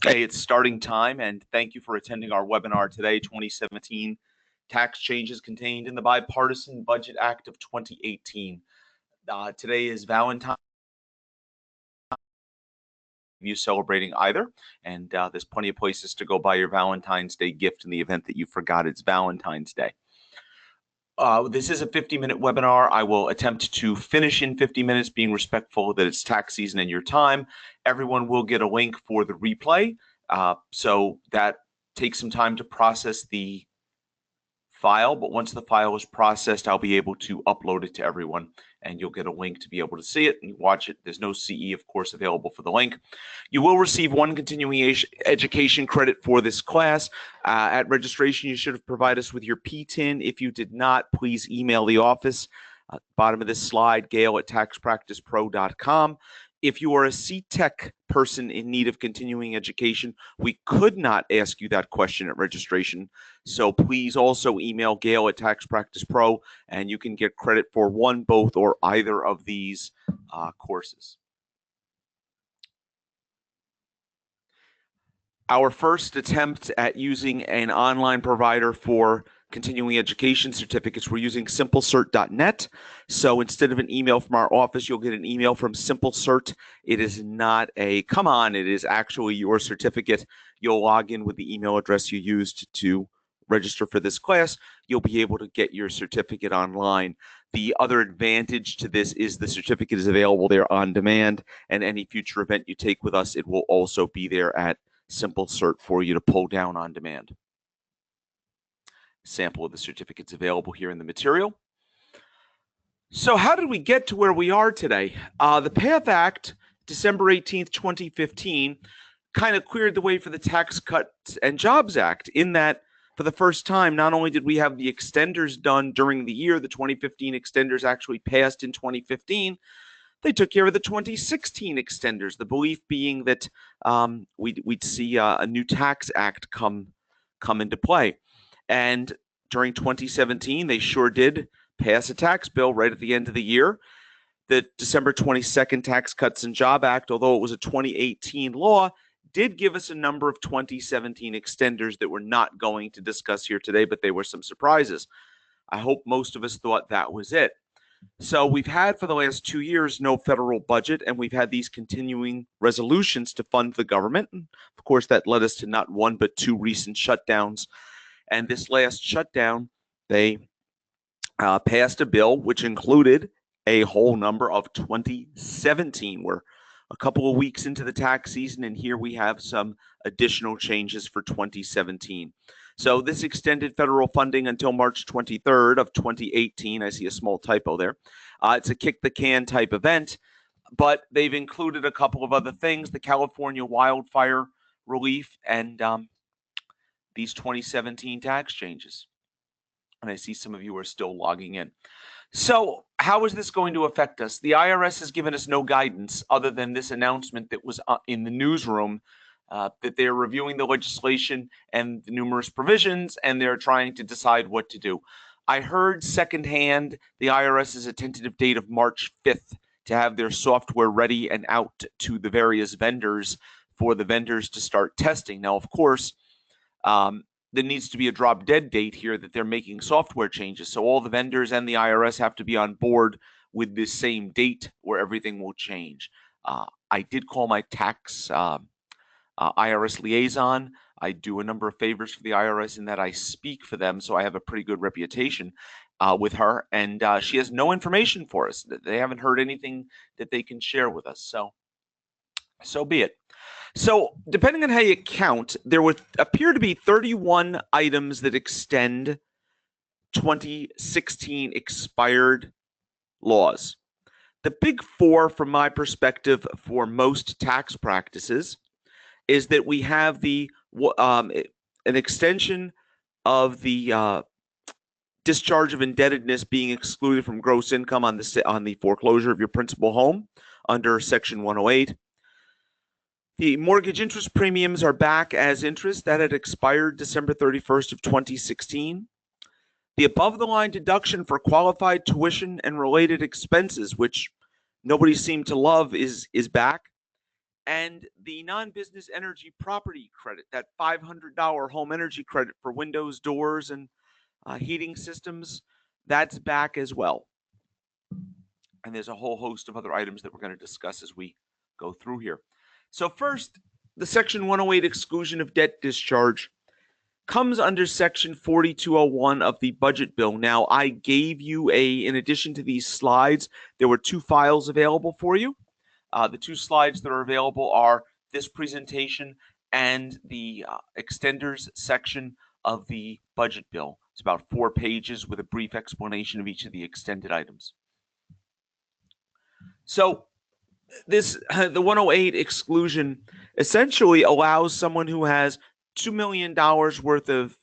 Hey, it's starting time, and thank you for attending our webinar today, 2017 Tax Changes Contained in the Bipartisan Budget Act of 2018. Today is Valentine's. You celebrating either, and there's plenty of places to go buy your Valentine's Day gift in the event that you forgot it's Valentine's Day. This is a 50-minute webinar. I will attempt to finish in 50 minutes, being respectful that it's tax season and your time. Everyone will get a link for the replay, so that takes some time to process the file, but once the file is processed, I'll be able to upload it to everyone, and you'll get a link to be able to see it and watch it. There's no CE, of course, available for the link. You will receive one continuing education credit for this class. At registration, you should have provided us with your PTIN. If you did not, please email the office. Bottom of this slide, gail@taxpracticepro.com. If you are a CTEC person in need of continuing education, we could not ask you that question at registration. So please also email gail@taxpracticepro, and you can get credit for one, both, or either of these courses. Our first attempt at using an online provider for continuing education certificates, we're using simplecert.net. So instead of an email from our office, you'll get an email from SimpleCert. It is not a come on, it is actually your certificate. You'll log in with the email address you used to register for this class. You'll be able to get your certificate online. The other advantage to this is the certificate is available there on demand, and any future event you take with us, it will also be there at SimpleCert for you to pull down on demand. Sample of the certificates available here in the material. So how did we get to where we are today? The PATH Act, December 18th, 2015, kind of cleared the way for the Tax Cuts and Jobs Act, in that for the first time, not only did we have the extenders done during the year, the 2015 extenders actually passed in 2015, they took care of the 2016 extenders, the belief being that we'd see a new tax act come into play. And during 2017, they sure did pass a tax bill right at the end of the year. The December 22nd Tax Cuts and Job Act, although it was a 2018 law, did give us a number of 2017 extenders that we're not going to discuss here today, but they were some surprises. I hope most of us thought that was it. So we've had for the last 2 years no federal budget, and we've had these continuing resolutions to fund the government. And of course, that led us to not one but two recent shutdowns. And this last shutdown, they passed a bill which included a whole number of 2017. We're a couple of weeks into the tax season, and here we have some additional changes for 2017. So this extended federal funding until March 23rd of 2018. I see a small typo there. It's a kick the can type event, but they've included a couple of other things, the California wildfire relief and these 2017 tax changes. And I see some of you are still logging in. So how is this going to affect us? The IRS has given us no guidance other than this announcement that was in the newsroom that they're reviewing the legislation and the numerous provisions, and they're trying to decide what to do. I heard secondhand the IRS has a tentative date of March 5th to have their software ready and out to the various vendors for the vendors to start testing. Now, of course, there needs to be a drop dead date here that they're making software changes. So all the vendors and the IRS have to be on board with this same date where everything will change. I did call my tax IRS liaison. I do a number of favors for the IRS in that I speak for them, so I have a pretty good reputation with her, and she has no information for us. They haven't heard anything that they can share with us, so be it. So depending on how you count, there would appear to be 31 items that extend 2016 expired laws. The big four, from my perspective, for most tax practices is that we have the an extension of the discharge of indebtedness being excluded from gross income on the foreclosure of your principal home under Section 108. The mortgage interest premiums are back as interest. That had expired December 31st of 2016. The above-the-line deduction for qualified tuition and related expenses, which nobody seemed to love, is back. and the non-business energy property credit, that $500 home energy credit for windows, doors, and heating systems, that's back as well. And there's a whole host of other items that we're going to discuss as we go through here. So first, the Section 108 exclusion of debt discharge comes under Section 4201 of the budget bill. Now, I gave you in addition to these slides, there were two files available for you. The two slides that are available are this presentation and the extenders section of the budget bill. It's about 4 pages with a brief explanation of each of the extended items. So the 108 exclusion essentially allows someone who has $2 million worth of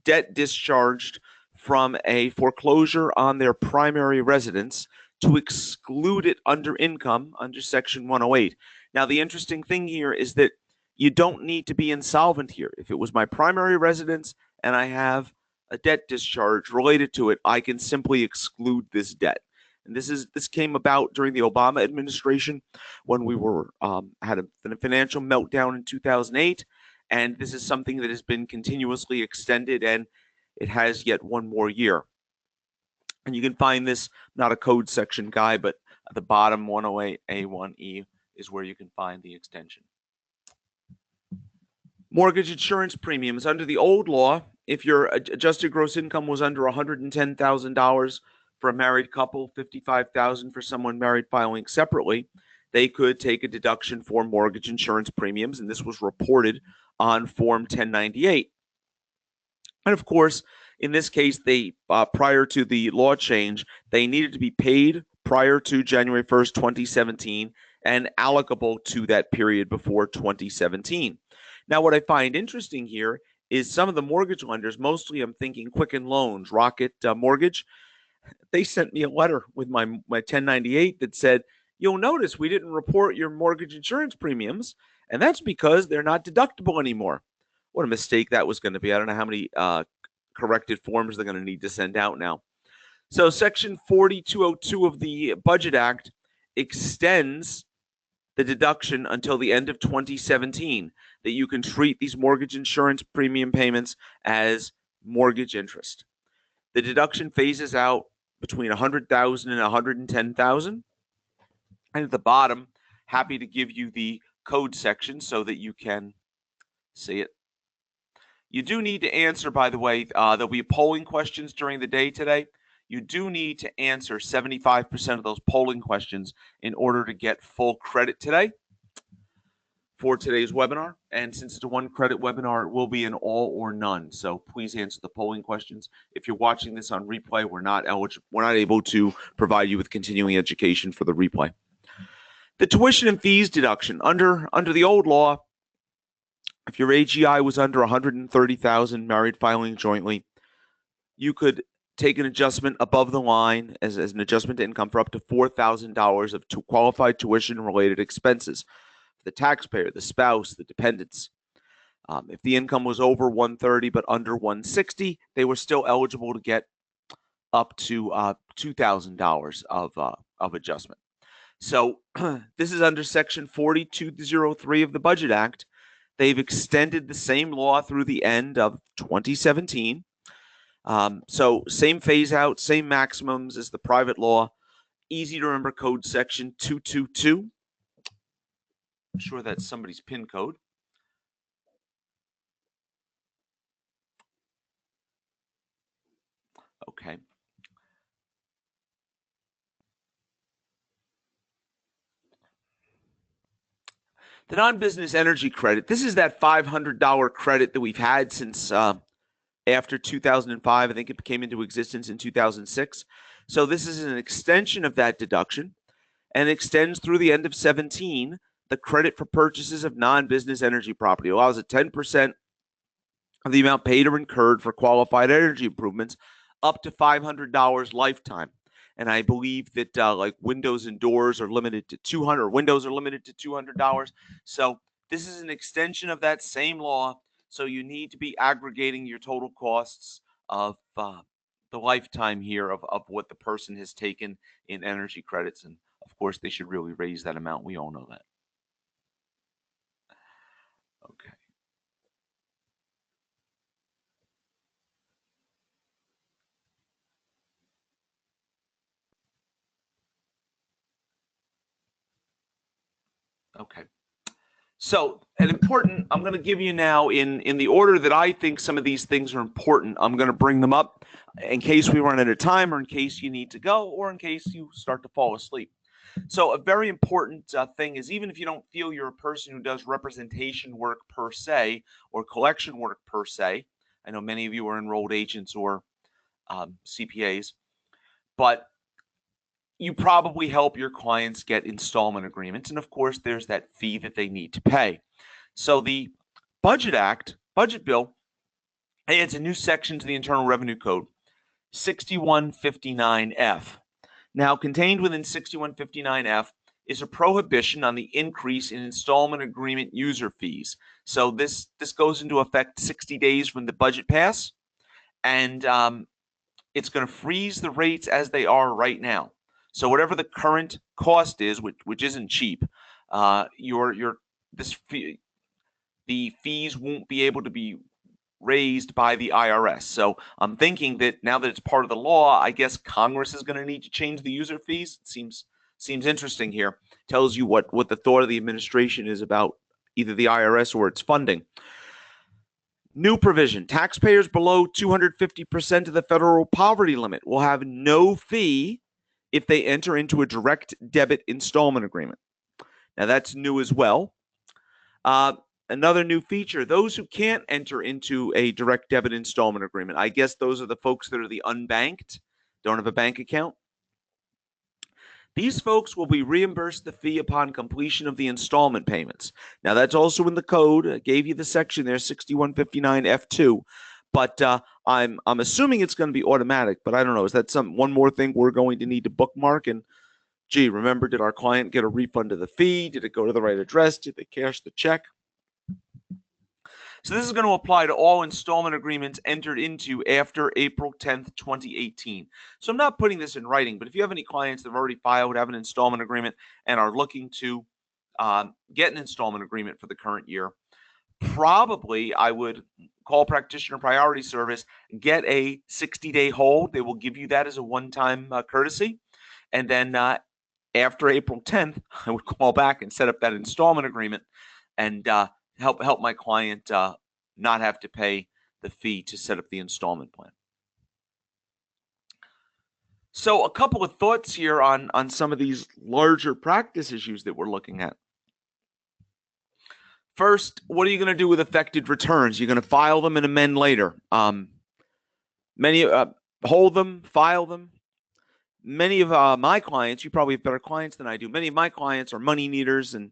debt discharged from a foreclosure on their primary residence to exclude it under income under Section 108. Now, the interesting thing here is that you don't need to be insolvent here. If it was my primary residence and I have a debt discharge related to it, I can simply exclude this debt. And this came about during the Obama administration when we were had a financial meltdown in 2008, and this is something that has been continuously extended, and it has yet one more year. And you can find this, not a code section guy, but at the bottom 108A1E is where you can find the extension. Mortgage insurance premiums. Under the old law, if your adjusted gross income was under $110,000 for a married couple, $55,000 for someone married filing separately, they could take a deduction for mortgage insurance premiums, and this was reported on Form 1098. And of course, in this case, they prior to the law change, they needed to be paid prior to January 1st, 2017, and allocable to that period before 2017. Now, what I find interesting here is some of the mortgage lenders, mostly I'm thinking Quicken Loans, Rocket Mortgage, they sent me a letter with my 1098 that said, you'll notice we didn't report your mortgage insurance premiums, and that's because they're not deductible anymore. What a mistake that was going to be. I don't know how many corrected forms they're going to need to send out now. So Section 4202 of the Budget Act extends the deduction until the end of 2017, that you can treat these mortgage insurance premium payments as mortgage interest. The deduction phases out between $100,000 and $110,000. And at the bottom, happy to give you the code section so that you can see it. You do need to answer, by the way, there'll be polling questions during the day today. You do need to answer 75% of those polling questions in order to get full credit today for today's webinar. And since it's a one credit webinar, it will be an all or none. So please answer the polling questions. If you're watching this on replay, we're not able to provide you with continuing education for the replay. The tuition and fees deduction under the old law, if your AGI was under 130,000 married filing jointly, you could take an adjustment above the line as an adjustment to income for up to $4,000 of qualified tuition related expenses. The taxpayer, the spouse, the dependents. If the income was over 130 but under 160, they were still eligible to get up to $2,000 of adjustment. So this is under Section 4203 of the Budget Act. They've extended the same law through the end of 2017. So same phase out, same maximums as the private law. Easy to remember code section 222. I'm sure that's somebody's PIN code. Okay. The non-business energy credit. This is that $500 credit that we've had since after 2005. I think it came into existence in 2006. So this is an extension of that deduction and extends through the end of 17. The credit for purchases of non-business energy property allows 10% of the amount paid or incurred for qualified energy improvements up to $500 lifetime. And I believe that like windows and doors are limited to $200. Windows are limited to $200. So this is an extension of that same law. So you need to be aggregating your total costs of the lifetime here of what the person has taken in energy credits. And of course, they should really raise that amount. We all know that. Okay. So I'm going to give you now in the order that I think some of these things are important. I'm going to bring them up in case we run out of time, or in case you need to go, or in case you start to fall asleep. So a very important thing is, even if you don't feel you're a person who does representation work per se or collection work per se, I know many of you are enrolled agents or CPAs, but you probably help your clients get installment agreements. And of course, there's that fee that they need to pay. So the budget bill, adds a new section to the Internal Revenue Code, 6159F. Now, contained within 6159F is a prohibition on the increase in installment agreement user fees. So this goes into effect 60 days from the budget pass, and it's going to freeze the rates as they are right now. So whatever the current cost is, which isn't cheap, the fees won't be able to be raised by the IRS. So I'm thinking that now that it's part of the law, I guess Congress is going to need to change the user fees. It seems interesting here. Tells you what the thought of the administration is about either the IRS or its funding. New provision: taxpayers below 250% of the federal poverty limit will have no fee if they enter into a direct debit installment agreement. Now that's new as well. Another new feature: those who can't enter into a direct debit installment agreement, I guess those are the folks that are the unbanked, don't have a bank account. These folks will be reimbursed the fee upon completion of the installment payments. Now that's also in the code. I gave you the section there, 6159F2. But I'm assuming it's going to be automatic, but I don't know. Is that one more thing we're going to need to bookmark? And gee, remember, did our client get a refund of the fee? Did it go to the right address? Did they cash the check? So this is going to apply to all installment agreements entered into after April 10th, 2018. So I'm not putting this in writing, but if you have any clients that have already filed, have an installment agreement, and are looking to get an installment agreement for the current year, probably I would call Practitioner Priority Service, get a 60-day hold. They will give you that as a one-time courtesy. And then after April 10th, I would call back and set up that installment agreement and help my client not have to pay the fee to set up the installment plan. So a couple of thoughts here on some of these larger practice issues that we're looking at. First, what are you going to do with affected returns? You're going to file them and amend later. Many hold them, file them. Many of my clients, you probably have better clients than I do. Many of my clients are money needers, and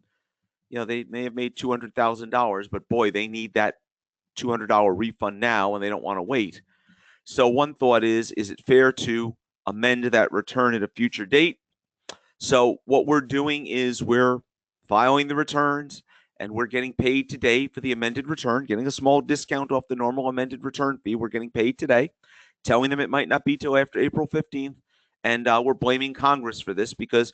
they may have made $200,000, but boy, they need that $200 refund now, and they don't want to wait. So one thought is it fair to amend that return at a future date? So what we're doing is we're filing the returns, and we're getting paid today for the amended return, getting a small discount off the normal amended return fee. We're getting paid today, telling them it might not be till after April 15th, and we're blaming Congress for this, because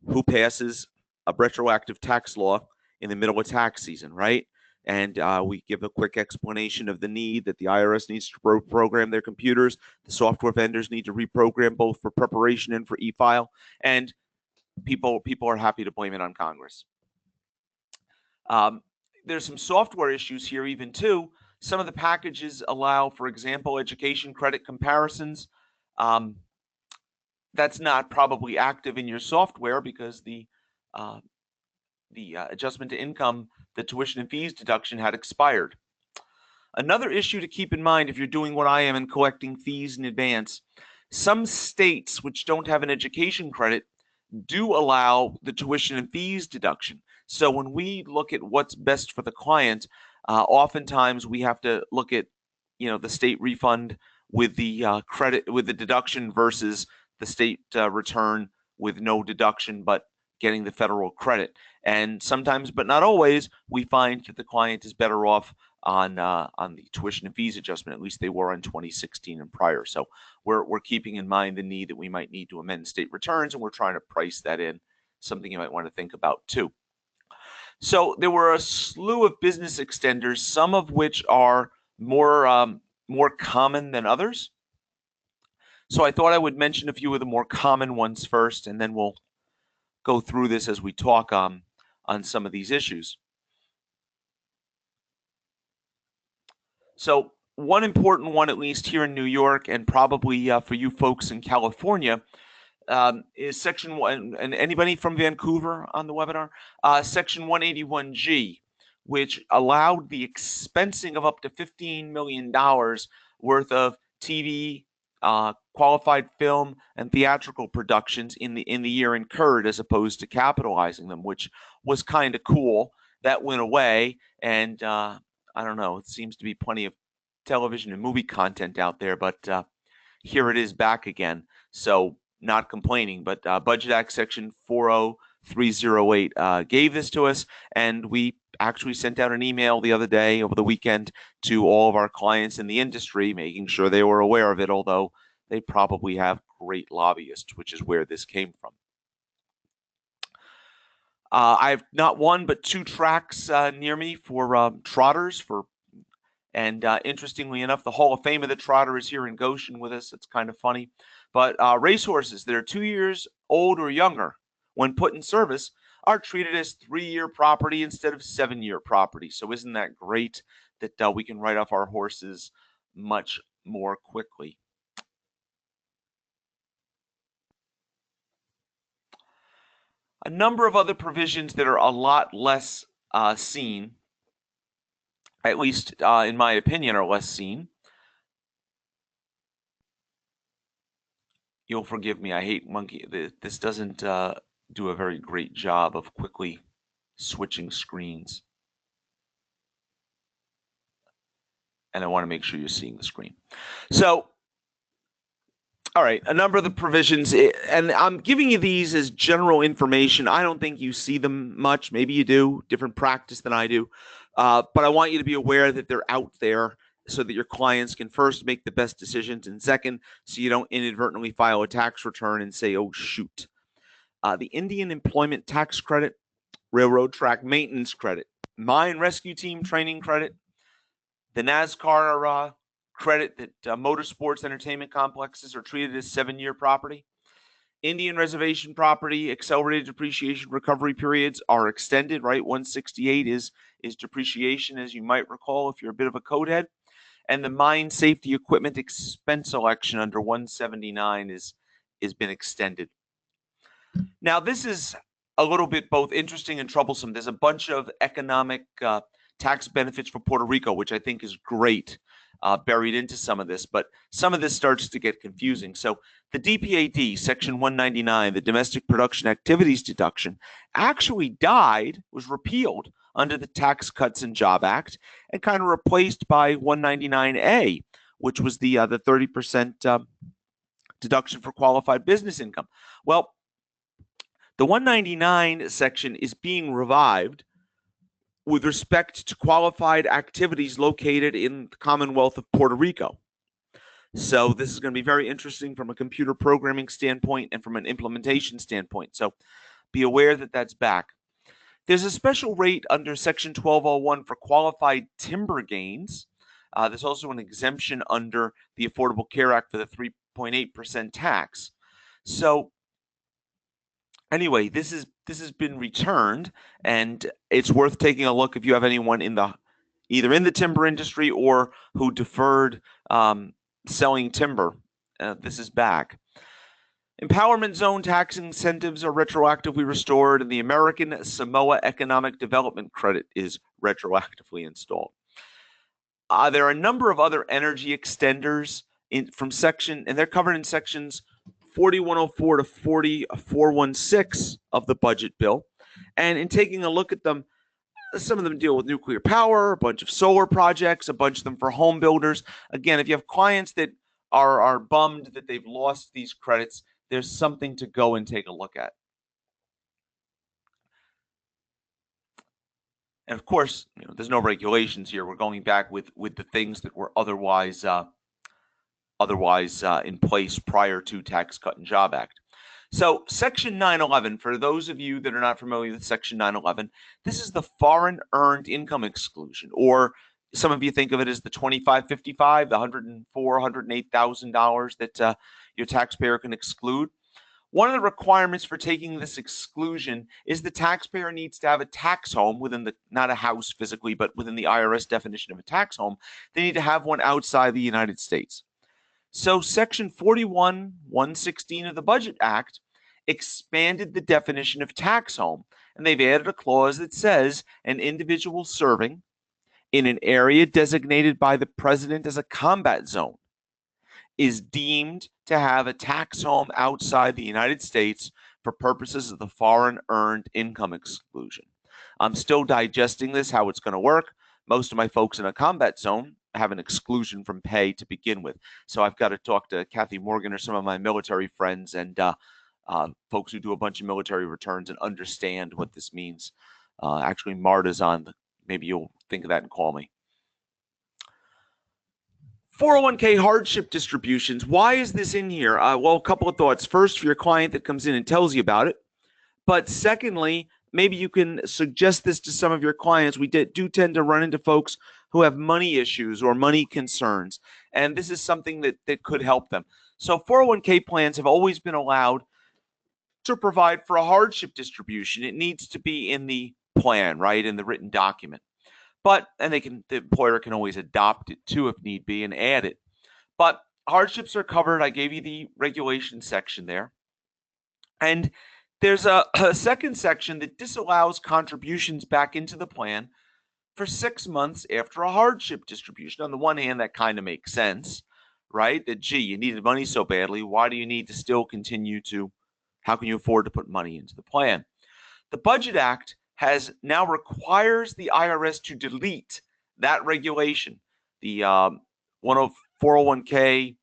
who passes a retroactive tax law in the middle of tax season, right? And we give a quick explanation of the need that the IRS needs to reprogram their computers. The software vendors need to reprogram both for preparation and for e-file. And people are happy to blame it on Congress. There's some software issues here even too. Some of the packages allow, for example, education credit comparisons. That's not probably active in your software because the adjustment to income, the tuition and fees deduction, had expired. Another issue to keep in mind if you're doing what I am and collecting fees in advance, some states which don't have an education credit do allow the tuition and fees deduction. So when we look at what's best for the client, oftentimes we have to look at the state refund with the credit, with the deduction, versus the state return with no deduction but getting the federal credit. And sometimes, but not always, we find that the client is better off on the tuition and fees adjustment. At least they were in 2016 and prior. So we're keeping in mind the need that we might need to amend state returns, and we're trying to price that in, something you might want to think about too. So there were a slew of business extenders, some of which are more common than others. So I thought I would mention a few of the more common ones first, and then we'll go through this as we talk. on some of these issues. So one important one, at least here in New York, and probably for you folks in California, is Section 1, and anybody from Vancouver on the webinar? Section 181G, which allowed the expensing of up to $15 million worth of TV, qualified film, and theatrical productions in the year incurred, as opposed to capitalizing them, which was kind of cool. That went away, and I don't know, it seems to be plenty of television and movie content out there, but here it is back again. So not complaining, but Budget Act Section 40308 gave this to us, and we actually sent out an email the other day over the weekend to all of our clients in the industry, making sure they were aware of it, although they probably have great lobbyists, which is where this came from. I have not one, but two tracks near me for trotters. And interestingly enough, the Hall of Fame of the Trotter is here in Goshen with us. It's kind of funny. But racehorses that are 2 years old or younger, when put in service, are treated as 3-year property instead of 7-year property. So isn't that great that we can write off our horses much more quickly? A number of other provisions that are a lot less seen, at least in my opinion, are less seen. You'll forgive me, I hate monkey. This doesn't do a very great job of quickly switching screens. And I want to make sure you're seeing the screen. So, all right, a number of the provisions, and I'm giving you these as general information. I don't think you see them much. Maybe you do, different practice than I do. But I want you to be aware that they're out there so that your clients can first make the best decisions, and second, so you don't inadvertently file a tax return and say, oh, shoot. The Indian Employment Tax Credit, Railroad Track Maintenance Credit, Mine Rescue Team Training Credit, the NASCAR credit that motorsports entertainment complexes are treated as 7-year property. Indian reservation property accelerated depreciation recovery periods are extended, right? 168 is depreciation, as you might recall if you're a bit of a code head. And the mine safety equipment expense election under 179 is been extended. Now, this is a little bit both interesting and troublesome. There's a bunch of economic tax benefits for Puerto Rico, which I think is great, buried into some of this, but some of this starts to get confusing. So the DPAD, Section 199, the Domestic Production Activities Deduction, actually died, was repealed under the Tax Cuts and Job Act, and kind of replaced by 199A, which was the 30% deduction for qualified business income. Well, the 199 section is being revived with respect to qualified activities located in the Commonwealth of Puerto Rico. So this is going to be very interesting from a computer programming standpoint and from an implementation standpoint. So be aware that that's back. There's a special rate under Section 1201 for qualified timber gains. There's also an exemption under the Affordable Care Act for the 3.8% tax. So anyway, this has been returned, and it's worth taking a look if you have anyone either in the timber industry or who deferred selling timber. This is back. Empowerment zone tax incentives are retroactively restored, and the American Samoa Economic Development Credit is retroactively installed. There are a number of other energy extenders and they're covered in sections 4104 to 40416 of the budget bill. And in taking a look at them, some of them deal with nuclear power, a bunch of solar projects, a bunch of them for home builders. Again, if you have clients that are bummed that they've lost these credits, there's something to go and take a look at. And of course, there's no regulations here. We're going back with the things that were otherwise in place prior to Tax Cut and Job Act. So Section 911, for those of you that are not familiar with Section 911, this is the foreign earned income exclusion, or some of you think of it as the 2555, the $104,000, $108,000 that your taxpayer can exclude. One of the requirements for taking this exclusion is the taxpayer needs to have a tax home within not a house physically, but within the IRS definition of a tax home. They need to have one outside the United States. So Section 41-116 of the Budget Act expanded the definition of tax home, and they've added a clause that says an individual serving in an area designated by the president as a combat zone is deemed to have a tax home outside the United States for purposes of the foreign earned income exclusion. I'm still digesting this, how it's going to work. Most of my folks in a combat zone have an exclusion from pay to begin with. So I've got to talk to Kathy Morgan or some of my military friends and folks who do a bunch of military returns and understand what this means. Actually, Marta's on. Maybe you'll think of that and call me. 401k hardship distributions. Why is this in here? Well, a couple of thoughts. First, for your client that comes in and tells you about it. But secondly, maybe you can suggest this to some of your clients. We do tend to run into folks who have money issues or money concerns, and this is something that could help them. So 401k plans have always been allowed to provide for a hardship distribution. It needs to be in the plan, right, in the written document. But, and the employer can always adopt it too if need be and add it. But hardships are covered. I gave you the regulation section there. And there's a second section that disallows contributions back into the plan for 6 months after a hardship distribution. On the one hand, that kind of makes sense, right? That, gee, you needed money so badly. Why do you need to still continue to, how can you afford to put money into the plan? The Budget Act now requires the IRS to delete that regulation, the 401k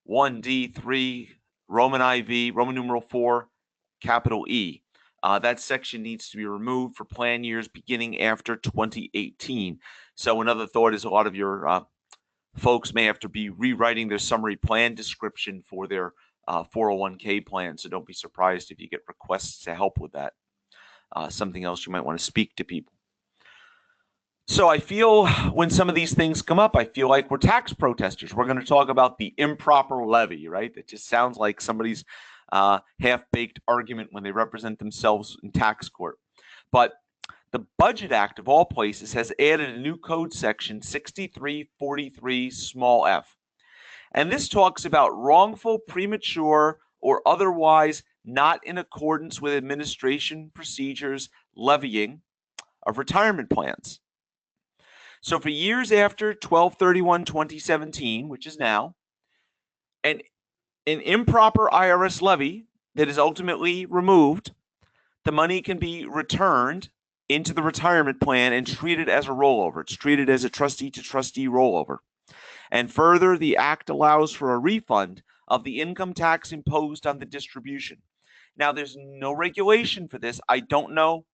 1D3 Roman IV, Roman numeral 4, capital E. That section needs to be removed for plan years beginning after 2018. So another thought is a lot of your folks may have to be rewriting their summary plan description for their 401k plan. So don't be surprised if you get requests to help with that. Something else you might want to speak to people. So I feel when some of these things come up, I feel like we're tax protesters. We're going to talk about the improper levy, right? That just sounds like somebody's half-baked argument when they represent themselves in tax court. But the Budget Act, of all places, has added a new code section, 6343 small f. And this talks about wrongful, premature, or otherwise not in accordance with administration procedures levying of retirement plans. So for years after 12/31/2017, which is now, an improper IRS levy that is ultimately removed, the money can be returned into the retirement plan and treated as a rollover. It's treated as a trustee-to-trustee rollover. And further, the Act allows for a refund of the income tax imposed on the distribution. Now, there's no regulation for this. I don't know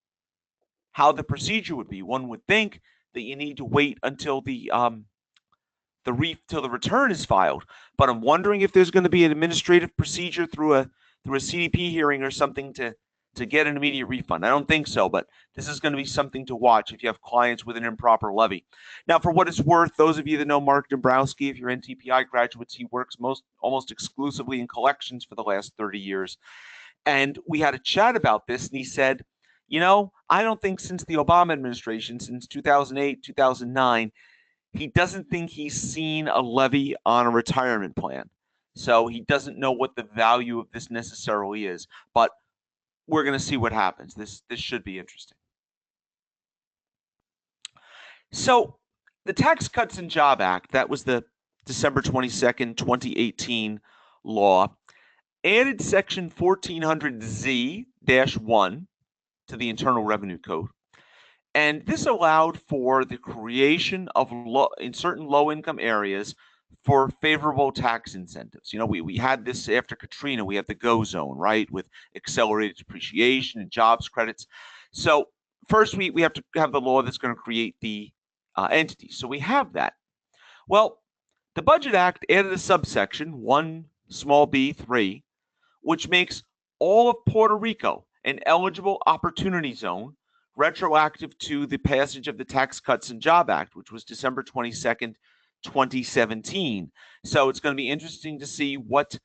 how the procedure would be. One would think that you need to wait until till the return is filed. But I'm wondering if there's going to be an administrative procedure through a CDP hearing or something to get an immediate refund. I don't think so, but this is going to be something to watch if you have clients with an improper levy. Now, for what it's worth, those of you that know Mark Dombrowski, if you're NTPI graduates, he works almost exclusively in collections for the last 30 years. And we had a chat about this, and he said, I don't think since the Obama administration, since 2008, 2009, he doesn't think he's seen a levy on a retirement plan. So he doesn't know what the value of this necessarily is. But we're going to see what happens. This should be interesting. So the Tax Cuts and Jobs Act, that was the December 22nd, 2018 law, added Section 1400Z-1 to the Internal Revenue Code. And this allowed for the creation of in certain low-income areas for favorable tax incentives. We had this after Katrina. We had the GO zone, right, with accelerated depreciation and jobs credits. So first, we have to have the law that's going to create the entity. So we have that. Well, the Budget Act added a subsection, 1b3, which makes all of Puerto Rico an eligible opportunity zone, retroactive to the passage of the Tax Cuts and Jobs Act, which was December 22nd, 2017. So it's going to be interesting to see what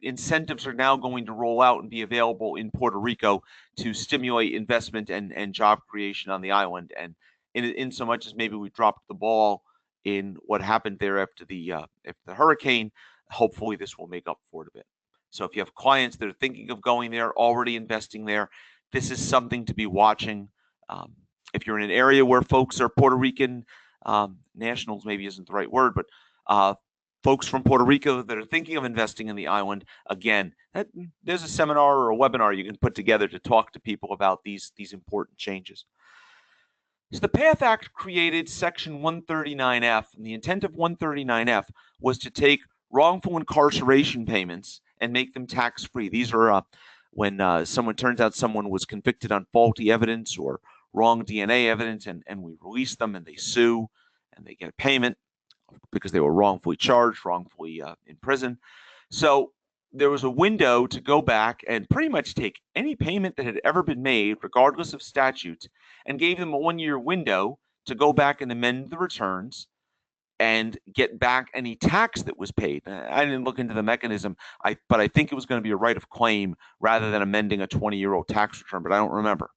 incentives are now going to roll out and be available in Puerto Rico to stimulate investment and job creation on the island. And in so much as maybe we dropped the ball in what happened there after the hurricane, hopefully this will make up for it a bit. So if you have clients that are thinking of going there, already investing there, this is something to be watching. If you're in an area where folks are Puerto Rican nationals, maybe isn't the right word, but folks from Puerto Rico that are thinking of investing in the island, again, there's a seminar or a webinar you can put together to talk to people about these important changes. So the PATH Act created Section 139F, and the intent of 139F was to take wrongful incarceration payments and make them tax-free. These are when someone turns out someone was convicted on faulty evidence or wrong DNA evidence, and we release them and they sue and they get a payment because they were wrongfully charged, wrongfully in prison. So there was a window to go back and pretty much take any payment that had ever been made, regardless of statute, and gave them a 1-year window to go back and amend the returns and get back any tax that was paid. I didn't look into the mechanism, but I think it was going to be a right of claim rather than amending a 20-year-old tax return, but I don't remember.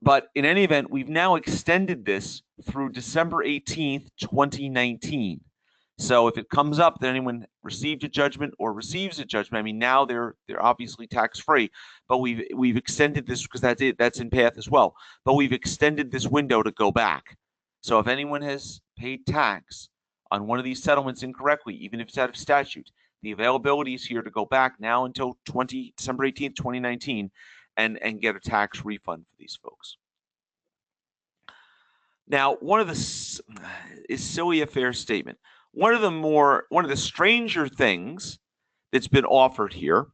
But in any event, we've now extended this through December 18th, 2019. So if it comes up that anyone received a judgment or receives a judgment, I mean, now they're obviously tax-free, but we've extended this because that's in PATH as well. But we've extended this window to go back. So if anyone has paid tax on one of these settlements incorrectly, even if it's out of statute, the availability is here to go back now until December 18th, 2019, and get a tax refund for these folks. Now, one of the is silly a fair statement. One of the stranger things that's been offered here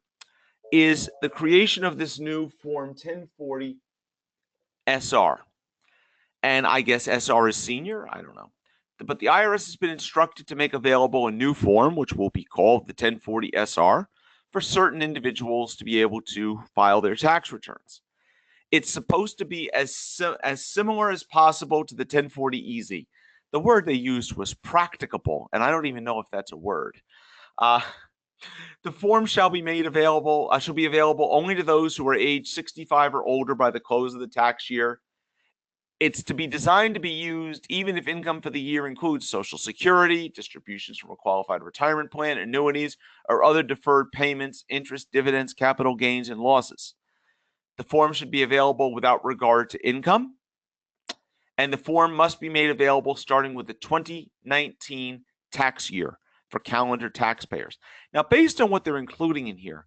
is the creation of this new Form 1040 SR. And I guess SR is senior, I don't know. But the IRS has been instructed to make available a new form, which will be called the 1040 SR, for certain individuals to be able to file their tax returns. It's supposed to be as similar as possible to the 1040 EZ. The word they used was practicable, and I don't even know if that's a word. The form shall be available only to those who are age 65 or older by the close of the tax year. It's to be designed to be used even if income for the year includes Social Security, distributions from a qualified retirement plan, annuities, or other deferred payments, interest, dividends, capital gains, and losses. The form should be available without regard to income, and the form must be made available starting with the 2019 tax year for calendar taxpayers. Now, based on what they're including in here,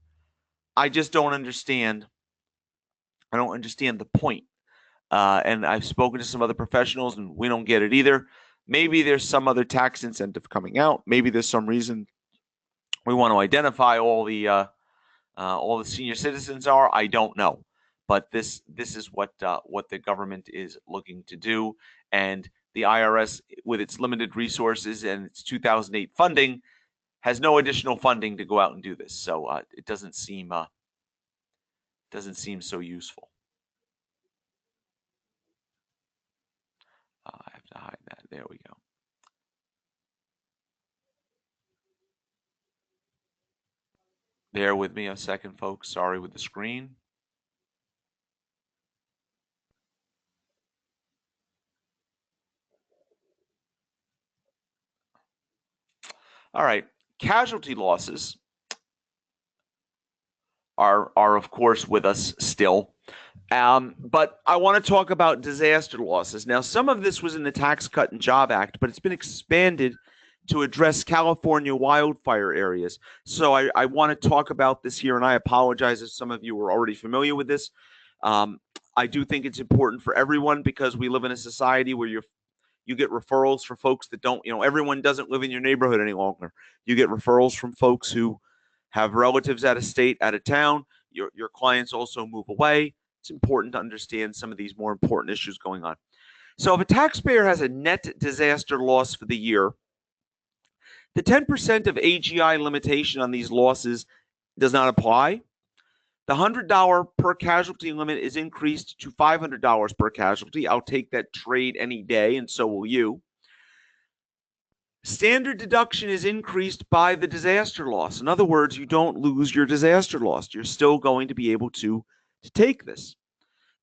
I just don't understand. I don't understand the point. And I've spoken to some other professionals, and we don't get it either. Maybe there's some other tax incentive coming out. Maybe there's some reason we want to identify all the senior citizens are. I don't know, but this is what the government is looking to do, and the IRS, with its limited resources and its 2008 funding, has no additional funding to go out and do this. So it doesn't seem so useful. I have to hide that. There we go. Bear with me a second, folks. Sorry with the screen. All right. Casualty losses are of course with us still. But I want to talk about disaster losses. Now, some of this was in the Tax Cut and Job Act, but it's been expanded to address California wildfire areas. So I want to talk about this here, and I apologize if some of you were already familiar with this. I do think it's important for everyone because we live in a society where you get referrals for folks that don't, everyone doesn't live in your neighborhood any longer. You get referrals from folks who have relatives out of state, out of town. Your clients also move away. It's important to understand some of these more important issues going on. So if a taxpayer has a net disaster loss for the year, the 10% of AGI limitation on these losses does not apply. The $100 per casualty limit is increased to $500 per casualty. I'll take that trade any day, and so will you. Standard deduction is increased by the disaster loss. In other words, you don't lose your disaster loss. You're still going to be able to take this.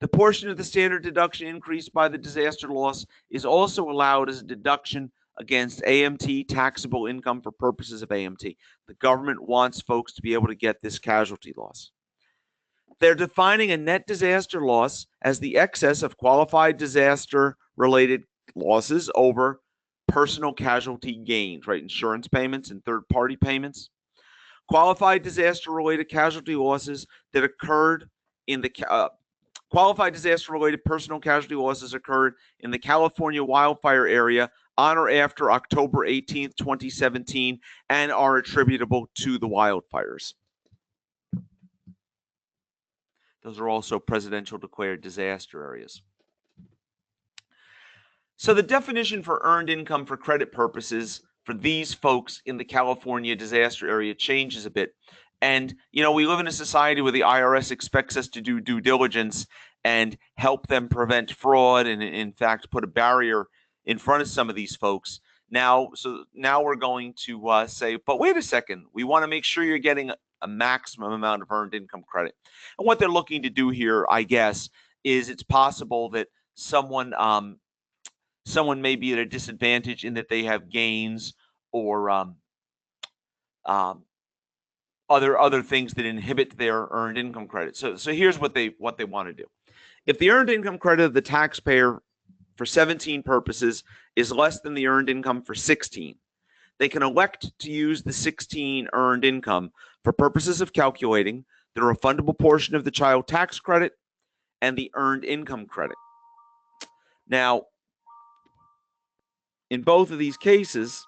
The portion of the standard deduction increased by the disaster loss is also allowed as a deduction against AMT taxable income for purposes of AMT. The government wants folks to be able to get this casualty loss. They're defining a net disaster loss as the excess of qualified disaster-related losses over personal casualty gains, right? Insurance payments and third-party payments. Qualified disaster-related casualty losses that occurred in the qualified disaster-related personal casualty losses occurred in the California wildfire area on or after October 18th, 2017, and are attributable to the wildfires. Those are also presidential declared disaster areas. So the definition for earned income for credit purposes for these folks in the California disaster area changes a bit. And, we live in a society where the IRS expects us to do due diligence and help them prevent fraud and, in fact, put a barrier in front of some of these folks. Now we're going to say, but wait a second, we want to make sure you're getting a maximum amount of earned income credit. And what they're looking to do here, I guess, is it's possible that someone may be at a disadvantage in that they have gains or other things that inhibit their earned income credit. So here's what they want to do. If the earned income credit of the taxpayer for 17 purposes is less than the earned income for 16, they can elect to use the 16 earned income for purposes of calculating the refundable portion of the child tax credit and the earned income credit. Now, in both of these cases,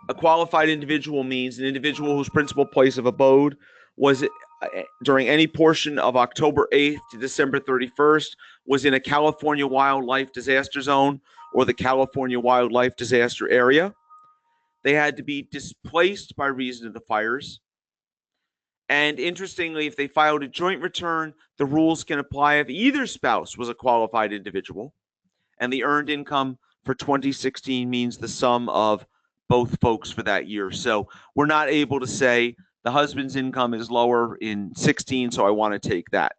a qualified individual means an individual whose principal place of abode was during any portion of October 8th to December 31st was in a California wildlife disaster zone or the California wildlife disaster area. They had to be displaced by reason of the fires. And interestingly, if they filed a joint return, the rules can apply if either spouse was a qualified individual. And the earned income for 2016 means the sum of both folks for that year. So we're not able to say the husband's income is lower in 16, so I want to take that.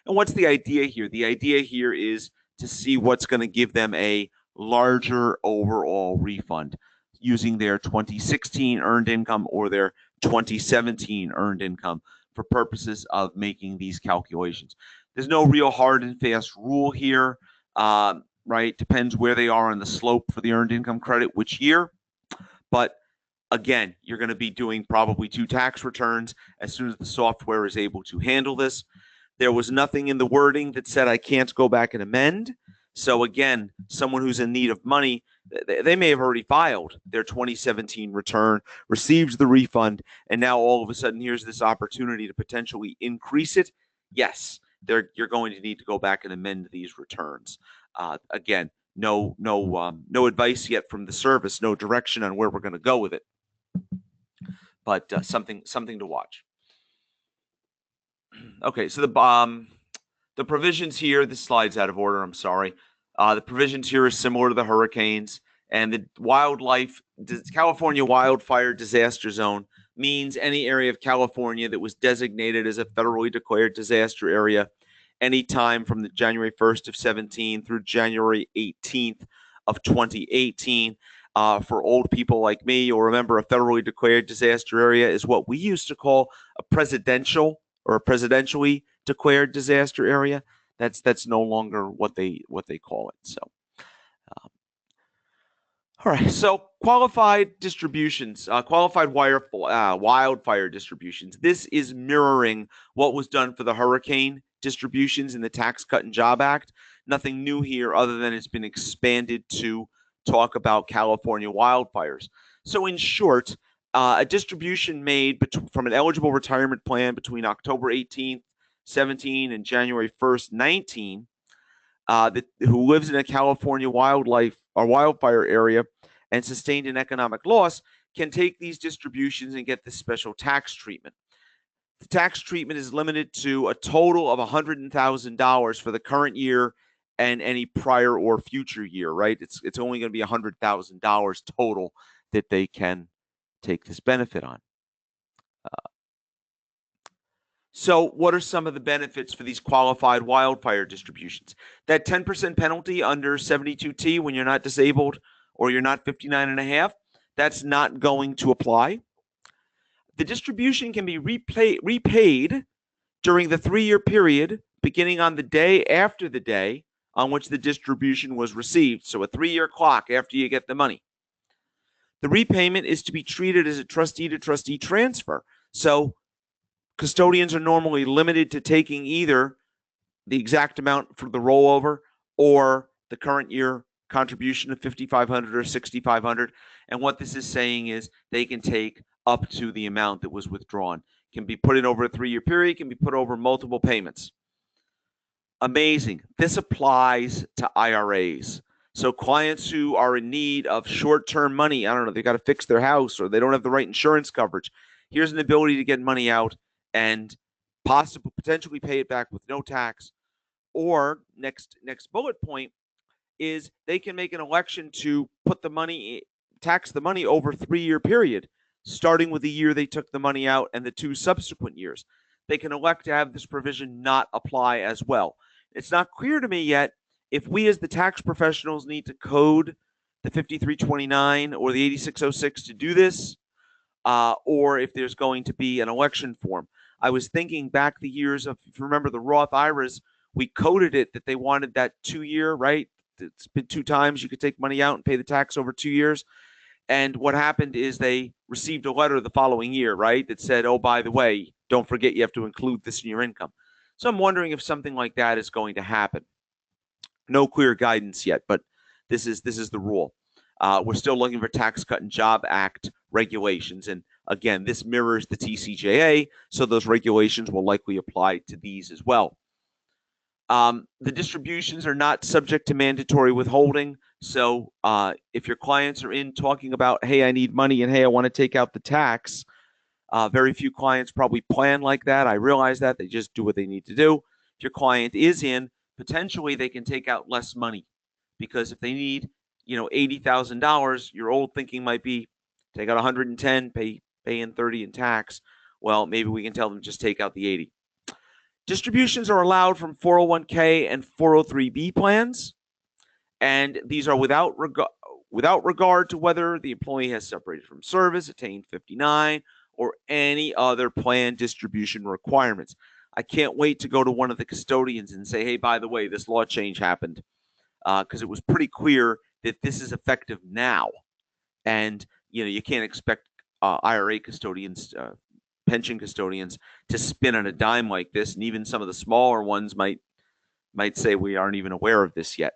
And what's the idea here? The idea here is to see what's going to give them a larger overall refund using their 2016 earned income or their 2017 earned income for purposes of making these calculations. There's no real hard and fast rule here, right? Depends where they are on the slope for the earned income credit, which year. But again, you're going to be doing probably 2 tax returns as soon as the software is able to handle this. There was nothing in the wording that said I can't go back and amend. So again, someone who's in need of money, they may have already filed their 2017 return, received the refund, and now all of a sudden here's this opportunity to potentially increase it. Yes, you're going to need to go back and amend these returns. Again, no advice yet from the service, no direction on where we're going to go with it, but something to watch. Okay, so the provisions here, this slide's out of order, I'm sorry. The provisions here are similar to the hurricanes, and the California wildfire disaster zone means any area of California that was designated as a federally declared disaster area anytime from the January 1st of 17 through January 18th of 2018. For old people like me, you'll remember a federally declared disaster area is what we used to call a presidential or a presidentially declared disaster area. That's no longer what they call it. So, all right. So qualified distributions, qualified wildfire distributions. This is mirroring what was done for the hurricane distributions in the Tax Cut and Job Act. Nothing new here other than it's been expanded to talk about California wildfires. So in short, a distribution made from an eligible retirement plan between October 18th, 17 and January 1st, 19, who lives in a California wildfire area and sustained an economic loss can take these distributions and get this special tax treatment. The tax treatment is limited to a total of $100,000 for the current year and any prior or future year, right? It's only going to be $100,000 total that they can take this benefit on. So what are some of the benefits for these qualified wildfire distributions? That 10% penalty under 72T when you're not disabled or you're not 59 and a half, that's not going to apply. The distribution can be repaid during the 3-year period beginning on the day after the day on which the distribution was received. So a 3-year clock after you get the money. The repayment is to be treated as a trustee-to-trustee transfer. So custodians are normally limited to taking either the exact amount for the rollover or the current year contribution of $5,500 or $6,500. And what this is saying is they can take up to the amount that was withdrawn. Can be put in over a 3-year period, can be put over multiple payments. Amazing. This applies to IRAs. So clients who are in need of short-term money, I don't know, they got to fix their house or they don't have the right insurance coverage. Here's an ability to get money out and potentially pay it back with no tax. Or next bullet point is they can make an election to put the money, tax the money over a 3-year period, starting with the year they took the money out and the 2 subsequent years. They can elect to have this provision not apply as well. It's not clear to me yet if we as the tax professionals need to code the 5329 or the 8606 to do this, or if there's going to be an election form. I was thinking back the years of, if you remember the Roth IRAs, we coded it that they wanted that 2-year, right? It's been 2 times you could take money out and pay the tax over 2 years. And what happened is they received a letter the following year, right, that said, oh, by the way, don't forget you have to include this in your income. So I'm wondering if something like that is going to happen. No clear guidance yet, but this is the rule. We're still looking for Tax Cut and Job Act regulations. And again, this mirrors the TCJA, so those regulations will likely apply to these as well. The distributions are not subject to mandatory withholding. So if your clients are in talking about, hey, I need money and hey, I want to take out the tax, very few clients probably plan like that. I realize that. They just do what they need to do. If your client is in, potentially they can take out less money because if they need, $80,000, your old thinking might be take out 110, pay in 30 in tax. Well, maybe we can tell them just take out the 80. Distributions are allowed from 401k and 403b plans, and these are without regard to whether the employee has separated from service, attained 59, or any other plan distribution requirements. I can't wait to go to one of the custodians and say, hey, by the way, this law change happened, because it was pretty clear that this is effective now. And, you can't expect IRA custodians, pension custodians to spin on a dime like this. And even some of the smaller ones might say we aren't even aware of this yet.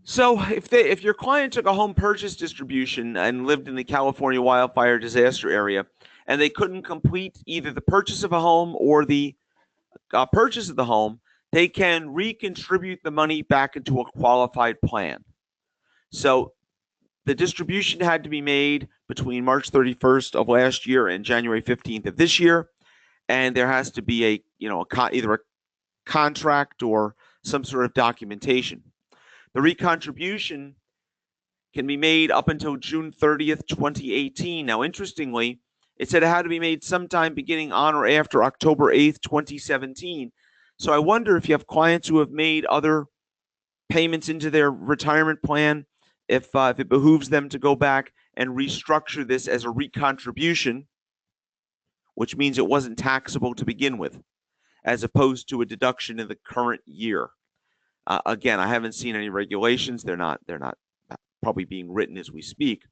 So if your client took a home purchase distribution and lived in the California wildfire disaster area and they couldn't complete either the purchase of a home or the purchase of the home, they can recontribute the money back into a qualified plan. So the distribution had to be made between March 31st of last year and January 15th of this year, and there has to be either a contract or some sort of documentation. The recontribution can be made up until June 30th, 2018. Now, interestingly, it said it had to be made sometime beginning on or after October 8th, 2017. So I wonder if you have clients who have made other payments into their retirement plan, if it behooves them to go back and restructure this as a recontribution, which means it wasn't taxable to begin with, as opposed to a deduction in the current year. Again, I haven't seen any regulations. They're not probably being written as we speak.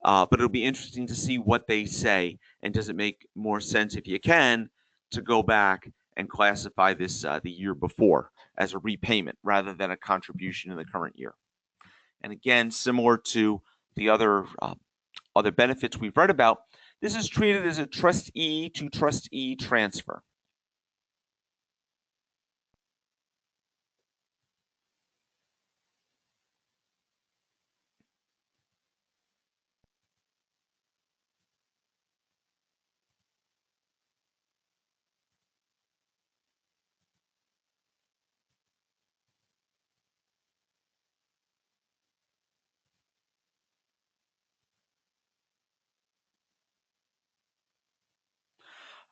But it'll be interesting to see what they say. And does it make more sense, if you can, to go back and classify this the year before as a repayment rather than a contribution in the current year? And again, similar to the other benefits we've read about, this is treated as a trustee to trustee transfer.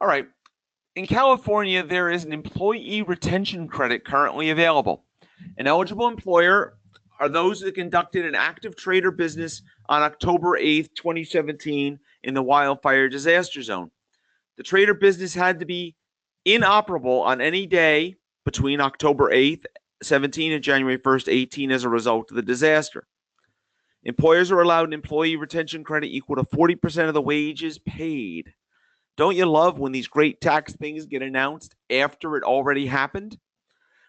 All right. In California, there is an employee retention credit currently available. An eligible employer are those that conducted an active trade or business on October 8th, 2017 in the wildfire disaster zone. The trade or business had to be inoperable on any day between October 8th, 17 and January 1st, 18 as a result of the disaster. Employers are allowed an employee retention credit equal to 40% of the wages paid. Don't you love when these great tax things get announced after it already happened?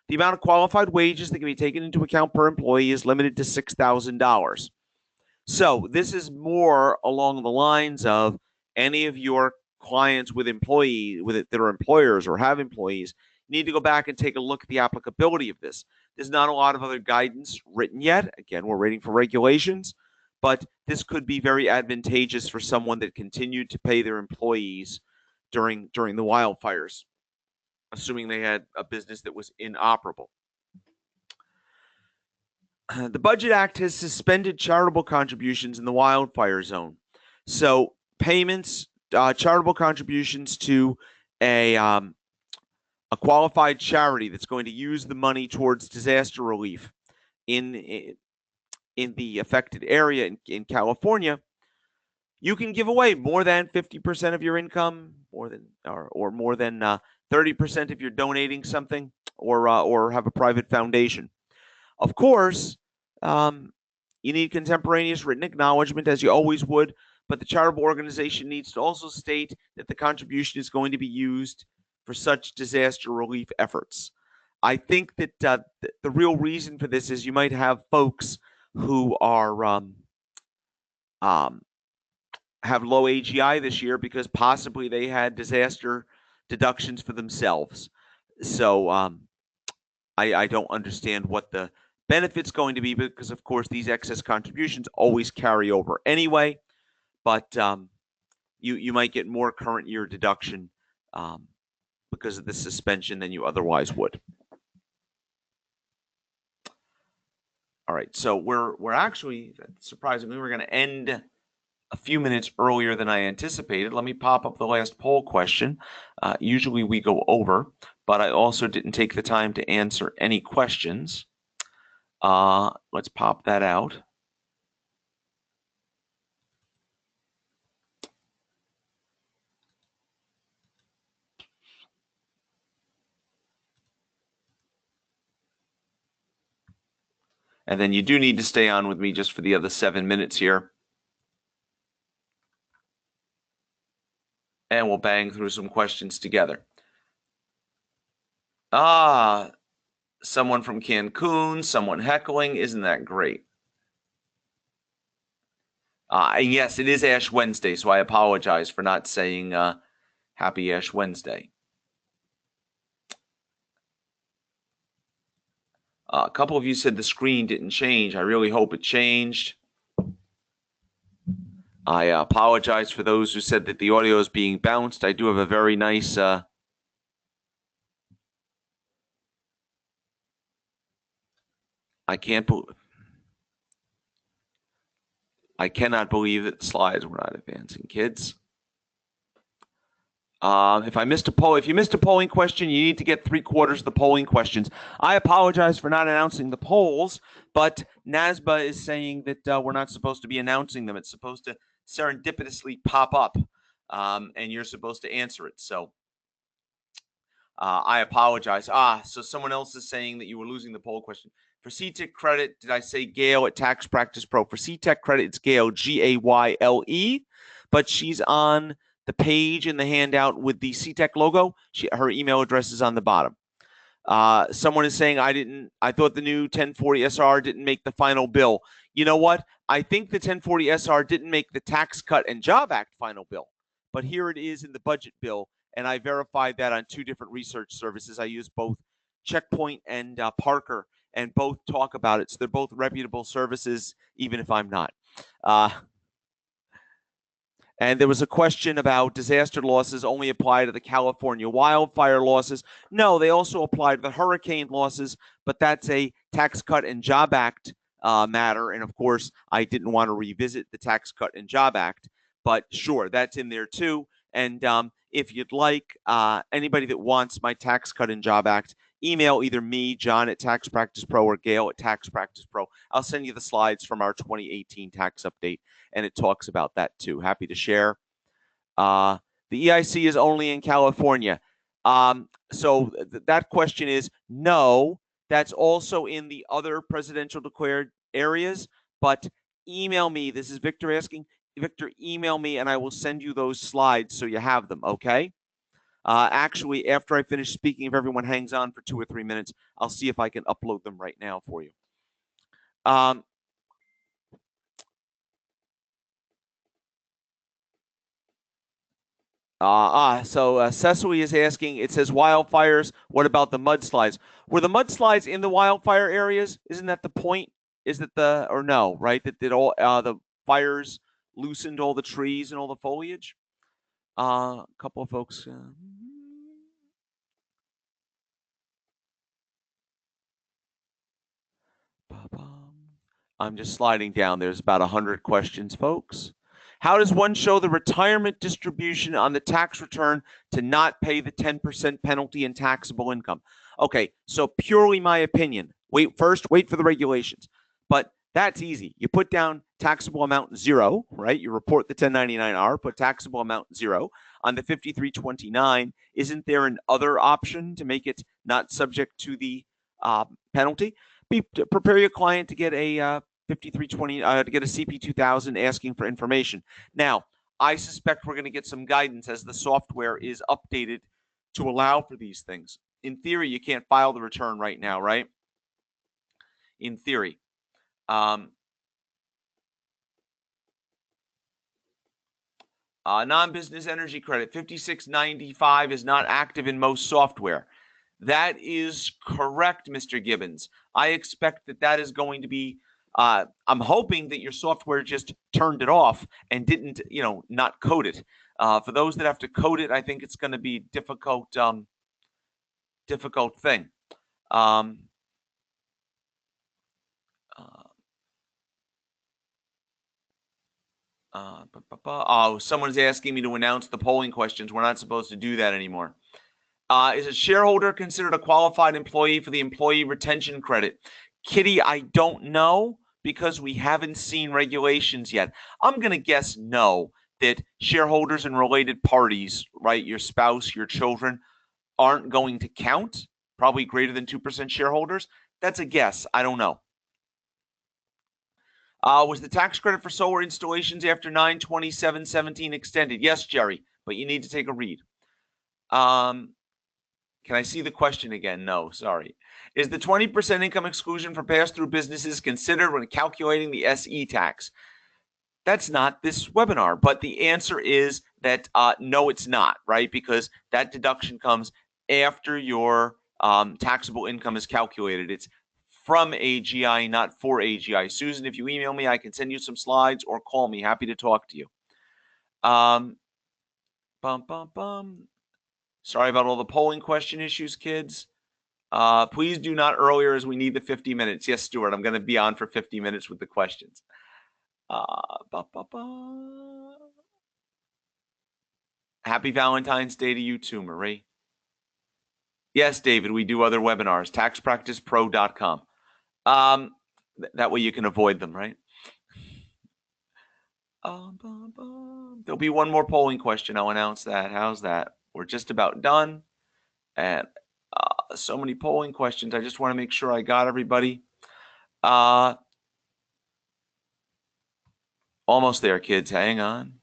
The amount of qualified wages that can be taken into account per employee is limited to $6,000. So this is more along the lines of any of your clients with employees that are employers or have employees need to go back and take a look at the applicability of this. There's not a lot of other guidance written yet. Again, we're waiting for regulations, but this could be very advantageous for someone that continued to pay their employees during the wildfires, assuming they had a business that was inoperable. The Budget Act has suspended charitable contributions in the wildfire zone. So payments, charitable contributions to a qualified charity that's going to use the money towards disaster relief in the affected area in California, you can give away more than 50% of your income, more than 30% if you're donating something, or have a private foundation. Of course, you need contemporaneous written acknowledgement, as you always would, but the charitable organization needs to also state that the contribution is going to be used for such disaster relief efforts. I think that the real reason for this is you might have folks who are have low AGI this year because possibly they had disaster deductions for themselves. So I don't understand what the benefit's going to be, because of course these excess contributions always carry over anyway, but you might get more current year deduction because of the suspension than you otherwise would. All right, so we're actually, surprisingly, we're going to end a few minutes earlier than I anticipated. Let me pop up the last poll question. Usually we go over, but I also didn't take the time to answer any questions. Let's pop that out. And then you do need to stay on with me just for the other 7 minutes here. And we'll bang through some questions together. Someone from Cancun, someone heckling. Isn't that great? Yes, it is Ash Wednesday, so I apologize for not saying Happy Ash Wednesday. A couple of you said the screen didn't change. I really hope it changed. I apologize for those who said that the audio is being bounced. I do have a very nice I cannot believe that the slides were not advancing, kids. If you missed a polling question, you need to get 3/4 of the polling questions. I apologize for not announcing the polls, but NASBA is saying that we're not supposed to be announcing them. It's supposed to serendipitously pop up, and you're supposed to answer it. So I apologize. So someone else is saying that you were losing the poll question. For CTEC credit, did I say Gail at Tax Practice Pro? For CTEC credit, it's Gail, Gayle, but she's on the page in the handout with the CTEC logo. Her email address is on the bottom. Someone is saying I thought the new 1040 SR didn't make the final bill. You know what? I think the 1040 SR didn't make the Tax Cut and Job Act final bill, but here it is in the budget bill, and I verified that on 2 different research services. I use both Checkpoint and Parker, and both talk about it. So they're both reputable services, even if I'm not. And there was a question about disaster losses only apply to the California wildfire losses. No, they also apply to the hurricane losses, but that's a Tax Cut and Job Act matter. And of course, I didn't want to revisit the Tax Cut and Job Act, but sure, that's in there too. And if you'd like, anybody that wants my Tax Cut and Job Act, email either me, John at Tax Practice Pro, or Gail at Tax Practice Pro. I'll send you the slides from our 2018 tax update, and it talks about that too. Happy to share. The EIC is only in California. That question is no. That's also in the other presidential declared areas, but email me. This is Victor asking. Victor, email me and I will send you those slides so you have them, okay? Actually, after I finish speaking, if everyone hangs on for 2 or 3 minutes, I'll see if I can upload them right now for you. Cecily is asking, it says wildfires. What about the mudslides? Were the mudslides in the wildfire areas? Isn't that the point? Is it or no, right? That all the fires loosened all the trees and all the foliage? A couple of folks. I'm just sliding down. There's about 100 questions, folks. How does one show the retirement distribution on the tax return to not pay the 10% penalty in taxable income? Okay, so purely my opinion. Wait for the regulations. But that's easy. You put down taxable amount 0, right? You report the 1099-R, put taxable amount 0. On the 5329, isn't there an other option to make it not subject to the penalty? Prepare your client to get a 5320 to get a CP 2000 asking for information. Now, I suspect we're going to get some guidance as the software is updated to allow for these things. In theory, you can't file the return right now, right? In theory. Non-business energy credit 5695 is not active in most software. That is correct, Mr. Gibbons. I expect that is going to be I'm hoping that your software just turned it off and didn't, not code it. For those that have to code it, I think it's going to be difficult thing. Someone's asking me to announce the polling questions. We're not supposed to do that anymore. Is a shareholder considered a qualified employee for the employee retention credit? Kitty, I don't know because we haven't seen regulations yet. I'm going to guess no, that shareholders and related parties, right, your spouse, your children, aren't going to count, probably greater than 2% shareholders. That's a guess. I don't know. Was the tax credit for solar installations after 9/27/17 extended? Yes, Jerry, but you need to take a read. Can I see the question again? No, sorry. Is the 20% income exclusion for pass-through businesses considered when calculating the SE tax? That's not this webinar, but the answer is that no, it's not, right? Because that deduction comes after your taxable income is calculated. It's from AGI, not for AGI. Susan, if you email me, I can send you some slides or call me. Happy to talk to you. Sorry about all the polling question issues, kids. Please do not earlier as we need the 50 minutes. Yes, Stuart, I'm going to be on for 50 minutes with the questions. Happy Valentine's Day to you too, Marie. Yes, David, we do other webinars, taxpracticepro.com. That way you can avoid them, right? There'll be one more polling question. I'll announce that. How's that? We're just about done. And so many polling questions. I just want to make sure I got everybody. Almost there, kids. Hang on.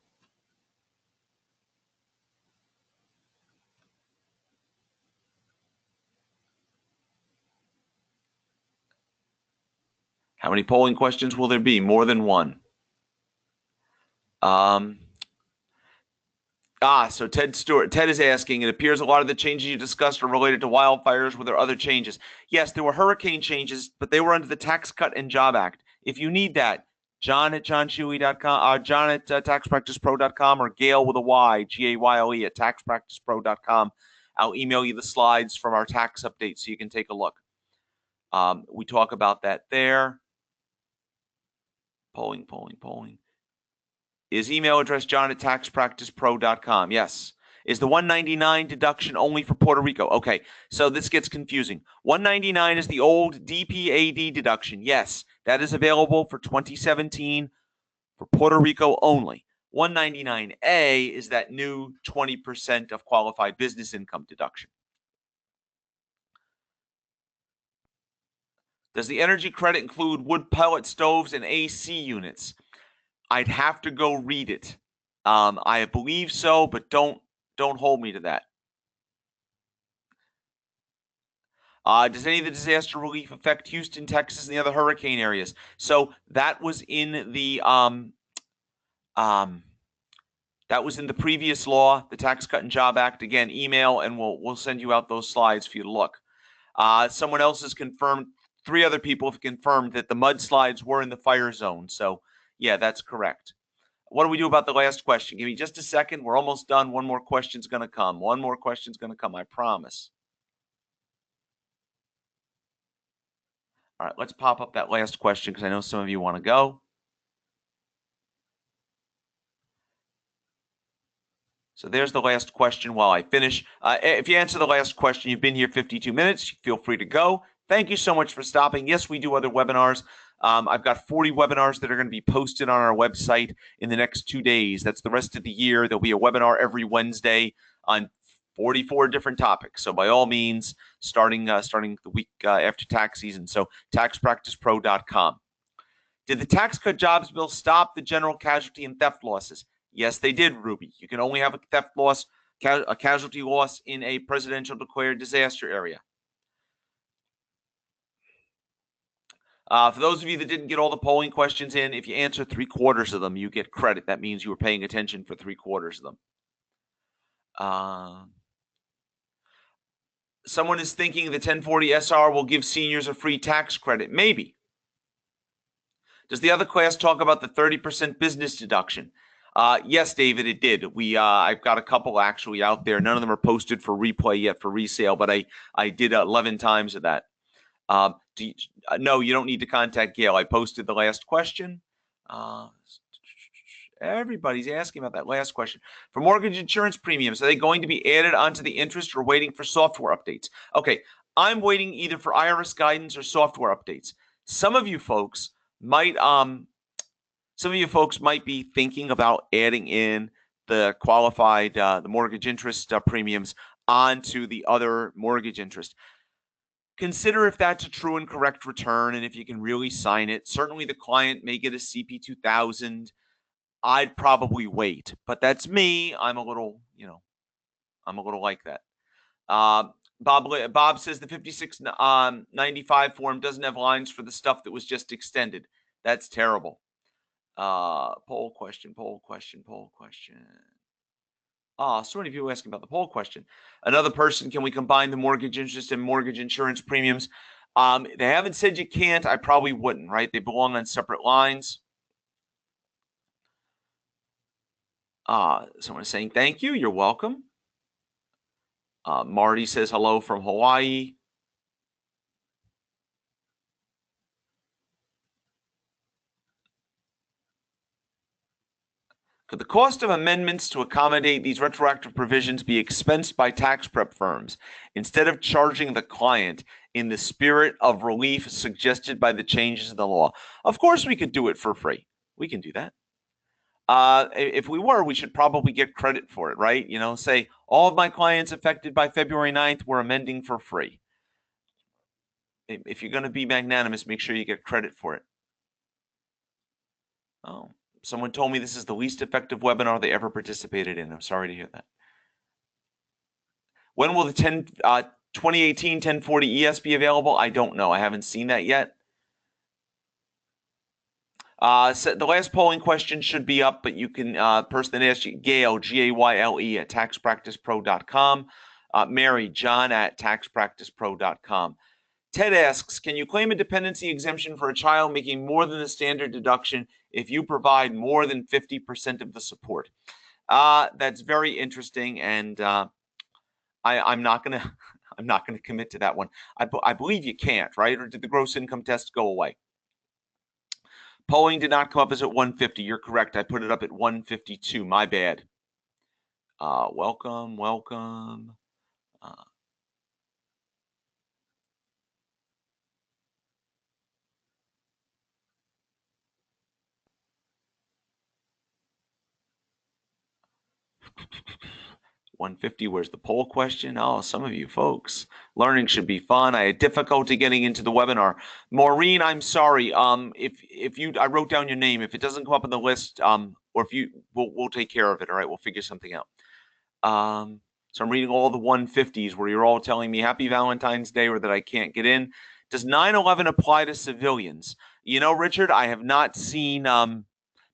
How many polling questions will there be? More than one. So Ted Stewart. Ted is asking, it appears a lot of the changes you discussed are related to wildfires. Were there other changes? Yes, there were hurricane changes, but they were under the Tax Cut and Job Act. If you need that, John at johnshuey.com, John at taxpracticepro.com, or Gail with a Y, Gayle at taxpracticepro.com. I'll email you the slides from our tax update so you can take a look. We talk about that there. Polling. Is email address John at taxpracticepro.com? Yes. Is the 199 deduction only for Puerto Rico? Okay, so this gets confusing. 199 is the old DPAD deduction. Yes, that is available for 2017 for Puerto Rico only. 199A is that new 20% of qualified business income deduction. Does the energy credit include wood pellet stoves and AC units? I'd have to go read it. I believe so, but don't hold me to that. Does any of the disaster relief affect Houston, Texas, and the other hurricane areas? So that was in the previous law, the Tax Cut and Job Act. Again, email and we'll send you out those slides for you to look. Someone else has confirmed. 3 other people have confirmed that the mudslides were in the fire zone. So yeah, that's correct. What do we do about the last question? Give me just a second. We're almost done. One more question's going to come. One more question's going to come. I promise. All right, let's pop up that last question because I know some of you want to go. So there's the last question while I finish. If you answer the last question, you've been here 52 minutes, feel free to go. Thank you so much for stopping. Yes, we do other webinars. I've got 40 webinars that are going to be posted on our website in the next 2 days. That's the rest of the year. There'll be a webinar every Wednesday on 44 different topics. So by all means, starting the week after tax season. So taxpracticepro.com. Did the tax cut jobs bill stop the general casualty and theft losses? Yes, they did, Ruby. You can only have a theft loss, a casualty loss in a presidential declared disaster area. For those of you that didn't get all the polling questions in, if you answer 3/4 of them, you get credit. That means you were paying attention for 3/4 of them. Someone is thinking the 1040 SR will give seniors a free tax credit. Maybe. Does the other class talk about the 30% business deduction? Yes, David, it did. I've got a couple actually out there. None of them are posted for replay yet for resale, but I did 11 times of that. No, you don't need to contact Gail. I posted the last question. Everybody's asking about that last question. For mortgage insurance premiums, are they going to be added onto the interest or waiting for software updates? Okay, I'm waiting either for IRS guidance or software updates. Some of you folks might be thinking about adding in the qualified the mortgage interest premiums onto the other mortgage interest. Consider if that's a true and correct return and if you can really sign it. Certainly the client may get a CP 2000. I'd probably wait, but that's me. I'm a little like that. Bob says the 5695 form doesn't have lines for the stuff that was just extended. That's terrible. Poll question. So many people asking about the poll question. Another person, can we combine the mortgage interest and mortgage insurance premiums? They haven't said you can't. I probably wouldn't, right? They belong on separate lines. Someone is saying thank you. You're welcome. Marty says hello from Hawaii. Could the cost of amendments to accommodate these retroactive provisions be expensed by tax prep firms instead of charging the client in the spirit of relief suggested by the changes in the law? Of course, we could do it for free. We can do that. If we were, we should probably get credit for it, right? Say all of my clients affected by February 9th were amending for free. If you're going to be magnanimous, make sure you get credit for it. Oh. Someone told me this is the least effective webinar they ever participated in. I'm sorry to hear that. When will the 2018 1040 ES be available? I don't know. I haven't seen that yet. So the last polling question should be up, but you can, person that asked you, Gail, Gayle at taxpracticepro.com. Mary, John at taxpracticepro.com. Ted asks, can you claim a dependency exemption for a child making more than the standard deduction if you provide more than 50% of the support? That's very interesting, and I'm not gonna commit to that one. I believe you can't, right? Or did the gross income test go away? Polling did not come up as at 150. You're correct. I put it up at 152. My bad. Welcome. 150, where's the poll question? Oh, some of you folks. Learning should be fun. I had difficulty getting into the webinar. Maureen, I'm sorry. If you, I wrote down your name. If it doesn't come up on the list, or if you, we'll take care of it. All right, we'll figure something out. So I'm reading all the 150s where you're all telling me Happy Valentine's Day or that I can't get in. Does 9/11 apply to civilians? You know, Richard, I have not seen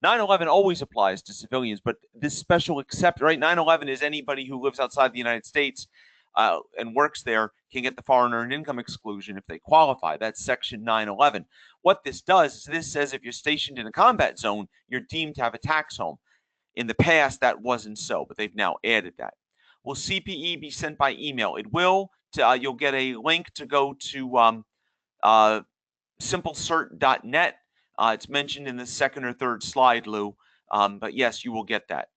9/11 always applies to civilians, but this special except, right? 9/11 is anybody who lives outside the United States and works there can get the foreign earned income exclusion if they qualify. That's Section 9/11. What this does is this says if you're stationed in a combat zone, you're deemed to have a tax home. In the past, that wasn't so, but they've now added that. Will CPE be sent by email? It will. You'll get a link to go to simplecert.net. It's mentioned in the second or third slide, Lou. But yes, you will get that.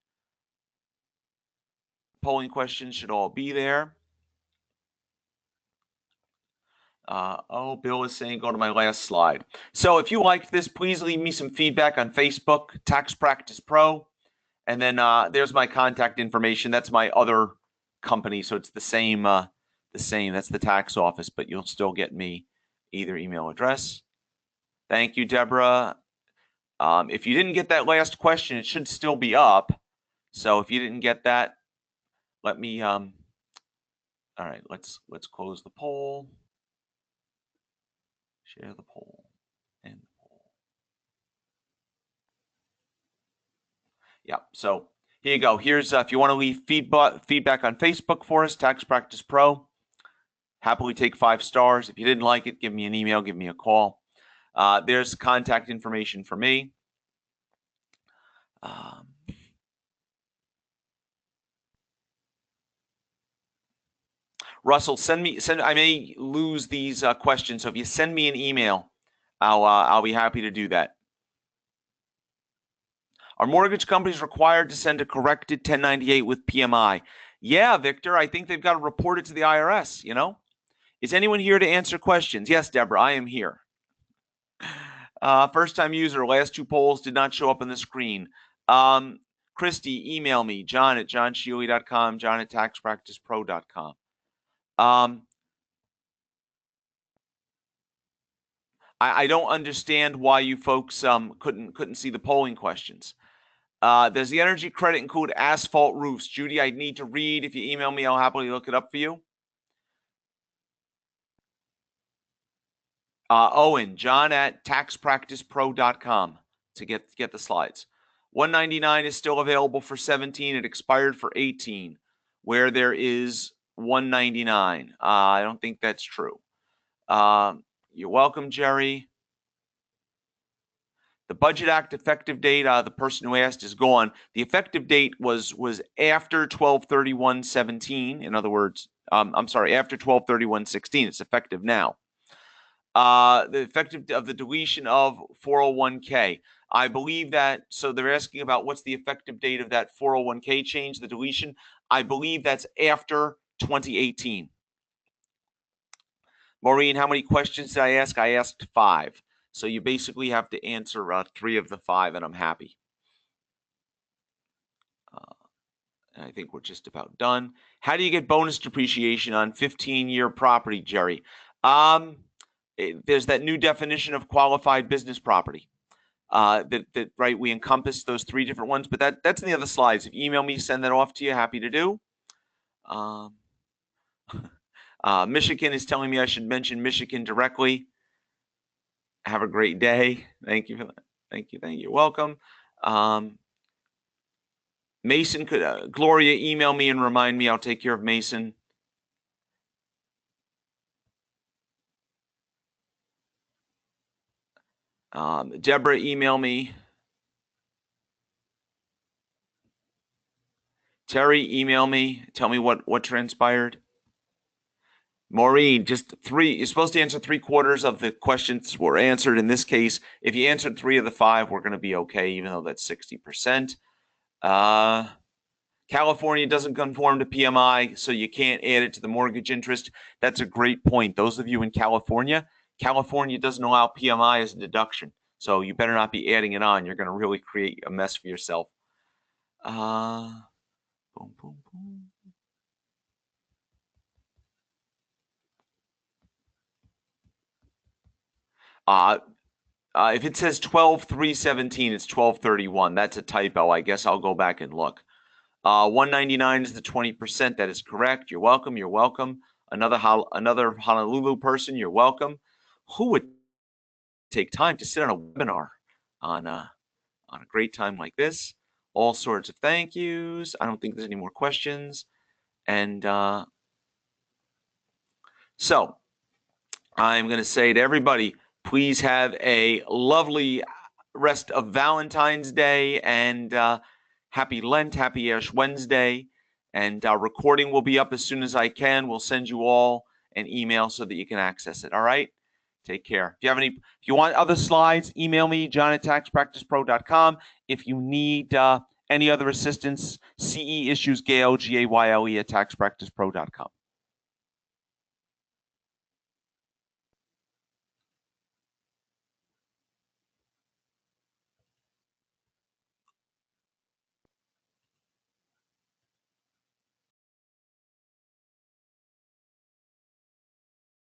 Polling questions should all be there. Bill is saying go to my last slide. So if you liked this, please leave me some feedback on Facebook, Tax Practice Pro. And then there's my contact information. That's my other company. So it's the same. That's the tax office, but you'll still get me either email address. Thank you, Deborah. If you didn't get that last question, it should still be up. So if you didn't get that, let me. All right, let's close the poll. Share the poll. And the poll. Yeah. So here you go. Here's if you want to leave feedback on Facebook for us, Tax Practice Pro. Happily take 5 stars. If you didn't like it, give me an email, give me a call. There's contact information for me. Russell, I may lose these questions, so if you send me an email, I'll be happy to do that. Are mortgage companies required to send a corrected 1098 with PMI? Yeah, Victor, I think they've got to report it to the IRS, you know? Is anyone here to answer questions? Yes, Deborah, I am here. First-time user, last 2 polls did not show up on the screen. Christy, email me, john@johnshealy.com, john@taxpracticepro.com. I don't understand why you folks couldn't see the polling questions. Does the energy credit include asphalt roofs? Judy, I need to read. If you email me, I'll happily look it up for you. Owen, john@taxpracticepro.com to get the slides. 199 is still available for 17. It expired for 18. Where there is 199. I don't think that's true. You're welcome, Jerry. The Budget Act effective date, the person who asked is gone. The effective date was after 12/31/17. In other words, I'm sorry, after 12/31/16. It's effective now. The effective of the deletion of 401k. I believe that, so they're asking about what's the effective date of that 401k change, the deletion. I believe that's after 2018. Maureen, how many questions did I ask? I asked 5. So you basically have to answer 3 of the 5, and I'm happy. And I think we're just about done. How do you get bonus depreciation on 15-year property, Jerry? There's that new definition of qualified business property. That right, we encompass those 3 different ones, but that's in the other slides. If you email me, send that off to you. Happy to do. Michigan is telling me I should mention Michigan directly. Have a great day. Thank you for that. Thank you. Thank you. Welcome. Mason, could Gloria email me and remind me? I'll take care of Mason. Deborah, email me. Terry, email me. Tell me what transpired. Maureen, just 3. You're supposed to answer 3/4 of the questions were answered. In this case, if you answered 3 of the 5, we're going to be okay, even though that's 60%. California doesn't conform to PMI, so you can't add it to the mortgage interest. That's a great point. Those of you in California, California doesn't allow PMI as a deduction. So you better not be adding it on. You're going to really create a mess for yourself. Boom, boom, boom. If it says 12/3/17, it's 12/31. That's a typo. I guess I'll go back and look. 199 is the 20%. That is correct. You're welcome. You're welcome. Another Honolulu person. You're welcome. Who would take time to sit on a webinar on a great time like this? All sorts of thank yous. I don't think there's any more questions. And so I'm going to say to everybody, please have a lovely rest of Valentine's Day and happy Lent, happy Ash Wednesday. And our recording will be up as soon as I can. We'll send you all an email so that you can access it. All right? Take care. If you want other slides, email me, john@taxpracticepro.com. If you need any other assistance, CE issues, Gayle, Gayle @taxpracticepro.com.